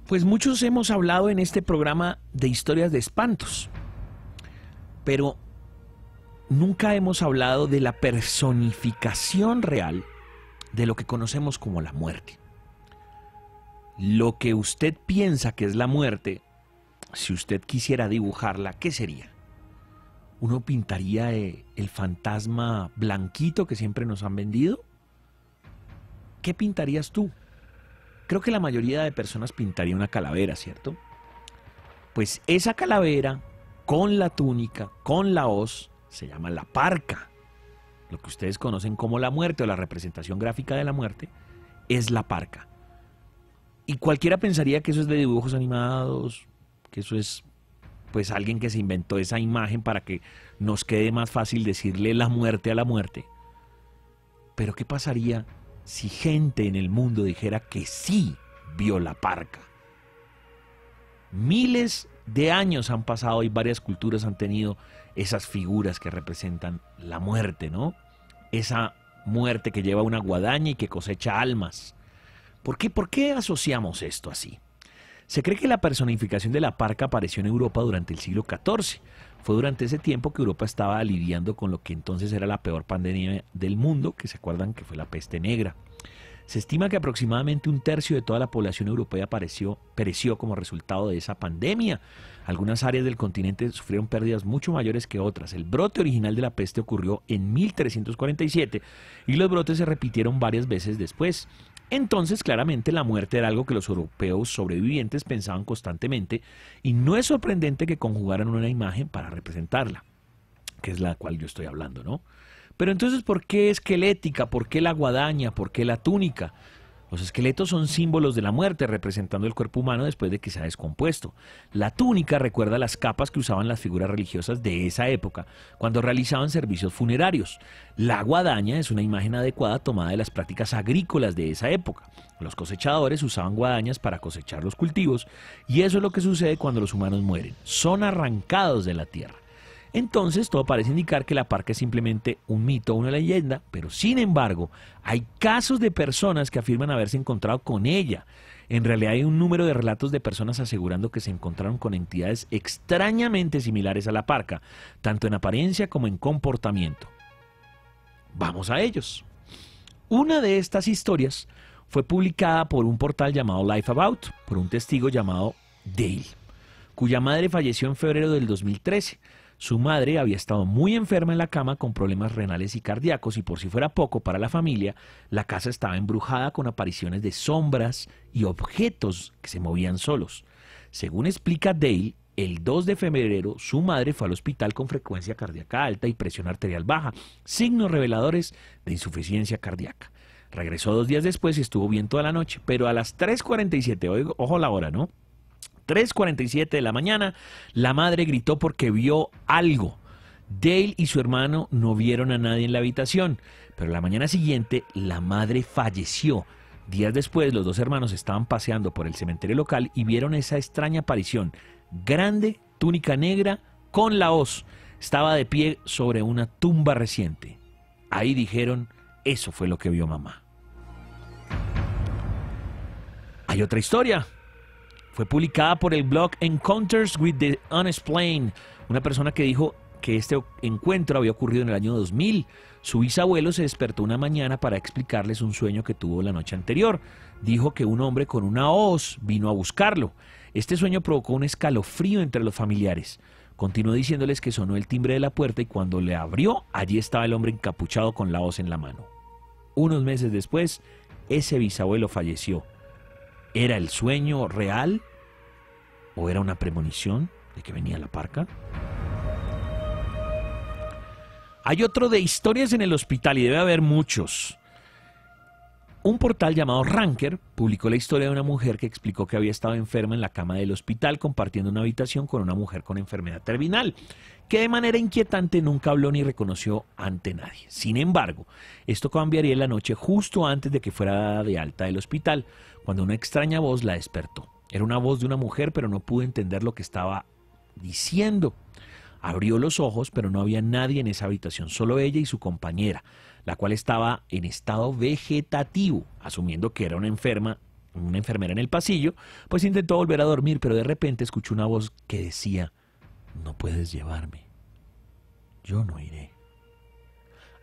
Pues muchos hemos hablado en este programa de historias de espantos, pero nunca hemos hablado de la personificación real de lo que conocemos como la muerte. Lo que usted piensa que es la muerte, si usted quisiera dibujarla, ¿qué sería? ¿Uno pintaría el fantasma blanquito que siempre nos han vendido? ¿Qué pintarías tú? Creo que la mayoría de personas pintaría una calavera, ¿cierto? Pues esa calavera, con la túnica, con la hoz, se llama la parca. Lo que ustedes conocen como la muerte o la representación gráfica de la muerte es la parca. Y cualquiera pensaría que eso es de dibujos animados, que eso es pues alguien que se inventó esa imagen para que nos quede más fácil decirle la muerte a la muerte. Pero ¿qué pasaría si gente en el mundo dijera que sí vio la parca? Miles de años han pasado y varias culturas han tenido esas figuras que representan la muerte, ¿no? Esa muerte que lleva una guadaña y que cosecha almas. ¿Por qué asociamos esto así? Se cree que la personificación de la parca apareció en Europa durante el siglo XIV. Fue durante ese tiempo que Europa estaba lidiando con lo que entonces era la peor pandemia del mundo, que se acuerdan que fue la peste negra. Se estima que aproximadamente un tercio de toda la población europea pereció como resultado de esa pandemia. Algunas áreas del continente sufrieron pérdidas mucho mayores que otras. El brote original de la peste ocurrió en 1347 y los brotes se repitieron varias veces después. Entonces, claramente, la muerte era algo que los europeos sobrevivientes pensaban constantemente y no es sorprendente que conjugaran una imagen para representarla, que es la cual yo estoy hablando, ¿no? Pero entonces, ¿por qué esquelética? ¿Por qué la guadaña? ¿Por qué la túnica? Los esqueletos son símbolos de la muerte, representando el cuerpo humano después de que se ha descompuesto. La túnica recuerda las capas que usaban las figuras religiosas de esa época, cuando realizaban servicios funerarios. La guadaña es una imagen adecuada tomada de las prácticas agrícolas de esa época. Los cosechadores usaban guadañas para cosechar los cultivos, y eso es lo que sucede cuando los humanos mueren. Son arrancados de la tierra. Entonces, todo parece indicar que la parca es simplemente un mito o una leyenda, pero sin embargo, hay casos de personas que afirman haberse encontrado con ella. En realidad hay un número de relatos de personas asegurando que se encontraron con entidades extrañamente similares a la parca, tanto en apariencia como en comportamiento. Vamos a ellos. Una de estas historias fue publicada por un portal llamado Life About, por un testigo llamado Dale, cuya madre falleció en febrero del 2013. Su madre había estado muy enferma en la cama con problemas renales y cardíacos y por si fuera poco para la familia, la casa estaba embrujada con apariciones de sombras y objetos que se movían solos. Según explica Dale, el 2 de febrero su madre fue al hospital con frecuencia cardíaca alta y presión arterial baja, signos reveladores de insuficiencia cardíaca. Regresó 2 días después y estuvo bien toda la noche, pero a las 3:47, ojo la hora, ¿no? 3:47 de la mañana, la madre gritó porque vio algo. Dale y su hermano no vieron a nadie en la habitación, pero la mañana siguiente la madre falleció. Días después, los dos hermanos estaban paseando por el cementerio local y vieron esa extraña aparición. Grande, túnica negra, con la hoz. Estaba de pie sobre una tumba reciente. Ahí dijeron, eso fue lo que vio mamá. Hay otra historia. Fue publicada por el blog Encounters with the Unexplained, una persona que dijo que este encuentro había ocurrido en el año 2000. Su bisabuelo se despertó una mañana para explicarles un sueño que tuvo la noche anterior. Dijo que un hombre con una hoz vino a buscarlo. Este sueño provocó un escalofrío entre los familiares. Continuó diciéndoles que sonó el timbre de la puerta y cuando le abrió, allí estaba el hombre encapuchado con la hoz en la mano. Unos meses después, ese bisabuelo falleció. ¿Era el sueño real? ¿O era una premonición de que venía la parca? Hay otro de historias en el hospital y debe haber muchos. Un portal llamado Ranker publicó la historia de una mujer que explicó que había estado enferma en la cama del hospital compartiendo una habitación con una mujer con enfermedad terminal, que de manera inquietante nunca habló ni reconoció ante nadie. Sin embargo, esto cambiaría en la noche justo antes de que fuera dada de alta del hospital, cuando una extraña voz la despertó. Era una voz de una mujer, pero no pudo entender lo que estaba diciendo. Abrió los ojos, pero no había nadie en esa habitación, solo ella y su compañera, la cual estaba en estado vegetativo, asumiendo que era una enferma una enfermera en el pasillo, pues intentó volver a dormir, pero de repente escuchó una voz que decía: no puedes llevarme, yo no iré.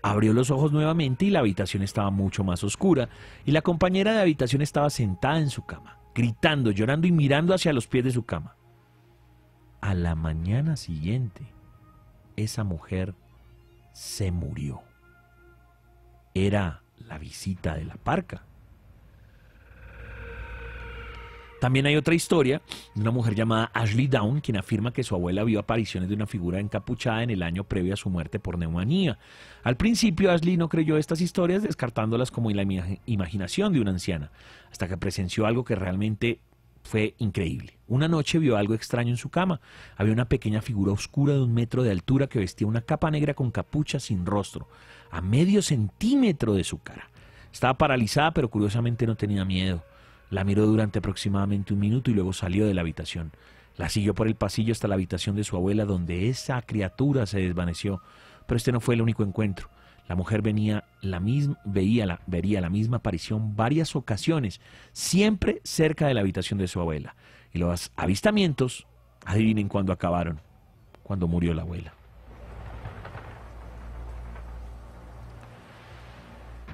Abrió los ojos nuevamente y la habitación estaba mucho más oscura, y la compañera de habitación estaba sentada en su cama, gritando, llorando y mirando hacia los pies de su cama. A la mañana siguiente, esa mujer se murió. Era la visita de la parca. También hay otra historia de una mujer llamada Ashley Down, quien afirma que su abuela vio apariciones de una figura encapuchada en el año previo a su muerte por neumonía. Al principio, Ashley no creyó estas historias, descartándolas como la imaginación de una anciana, hasta que presenció algo que realmente fue increíble. Una noche vio algo extraño en su cama. Había una pequeña figura oscura de 1 metro de altura que vestía una capa negra con capucha sin rostro, a medio centímetro de su cara. Estaba paralizada, pero curiosamente no tenía miedo. La miró durante aproximadamente 1 minuto y luego salió de la habitación. La siguió por el pasillo hasta la habitación de su abuela, donde esa criatura se desvaneció. Pero este no fue el único encuentro. La mujer vería la misma aparición varias ocasiones, siempre cerca de la habitación de su abuela. Y los avistamientos, adivinen cuándo acabaron: cuando murió la abuela.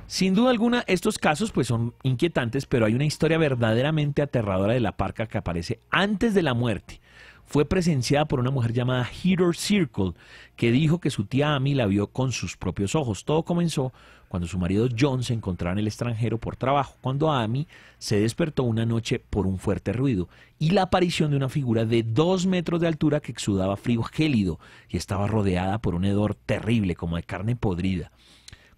Sin duda alguna, estos casos pues son inquietantes, pero hay una historia verdaderamente aterradora de la parca que aparece antes de la muerte. Fue presenciada por una mujer llamada Heather Circle, que dijo que su tía Amy la vio con sus propios ojos. Todo comenzó cuando su marido John se encontraba en el extranjero por trabajo, cuando Amy se despertó una noche por un fuerte ruido y la aparición de una figura de 2 metros de altura que exudaba frío gélido y estaba rodeada por un hedor terrible como de carne podrida.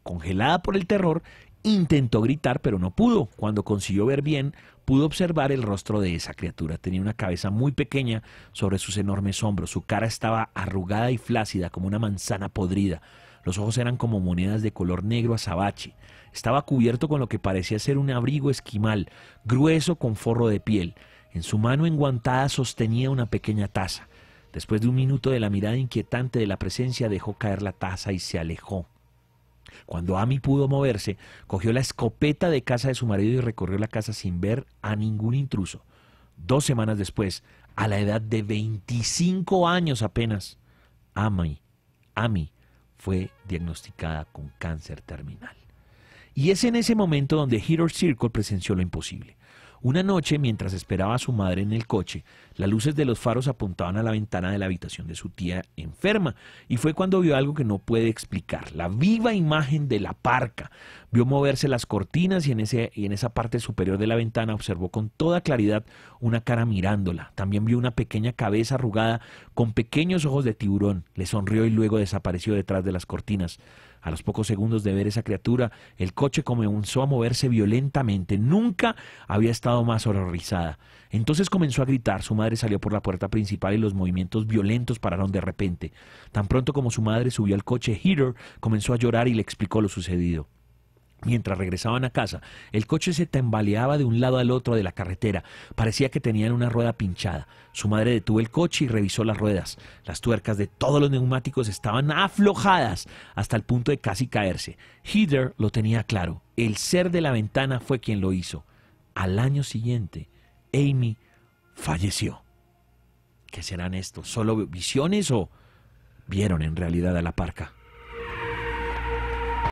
Congelada por el terror, intentó gritar, pero no pudo. Cuando consiguió ver bien, pudo observar el rostro de esa criatura. Tenía una cabeza muy pequeña sobre sus enormes hombros. Su cara estaba arrugada y flácida como una manzana podrida. Los ojos eran como monedas de color negro azabache. Estaba cubierto con lo que parecía ser un abrigo esquimal, grueso con forro de piel. En su mano enguantada sostenía una pequeña taza. Después de 1 minuto de la mirada inquietante de la presencia, dejó caer la taza y se alejó. Cuando Amy pudo moverse, cogió la escopeta de caza de su marido y recorrió la casa sin ver a ningún intruso. 2 semanas después, a la edad de 25 años apenas, Amy fue diagnosticada con cáncer terminal. Y es en ese momento donde Heather Circle presenció lo imposible. Una noche, mientras esperaba a su madre en el coche, las luces de los faros apuntaban a la ventana de la habitación de su tía enferma, y fue cuando vio algo que no puede explicar: la viva imagen de la parca. Vio moverse las cortinas y en esa parte superior de la ventana observó con toda claridad una cara mirándola. También vio una pequeña cabeza arrugada con pequeños ojos de tiburón. Le sonrió y luego desapareció detrás de las cortinas. A los pocos segundos de ver esa criatura, el coche comenzó a moverse violentamente. Nunca había estado más horrorizada. Entonces comenzó a gritar. Su madre salió por la puerta principal y los movimientos violentos pararon de repente. Tan pronto como su madre subió al coche, Heather comenzó a llorar y le explicó lo sucedido. Mientras regresaban a casa, el coche se tambaleaba de un lado al otro de la carretera. Parecía que tenían una rueda pinchada. Su madre detuvo el coche y revisó las ruedas. Las tuercas de todos los neumáticos estaban aflojadas hasta el punto de casi caerse. Heather lo tenía claro: el ser de la ventana fue quien lo hizo. Al año siguiente, Amy falleció. ¿Qué serán estos? ¿Solo visiones o vieron en realidad a la parca?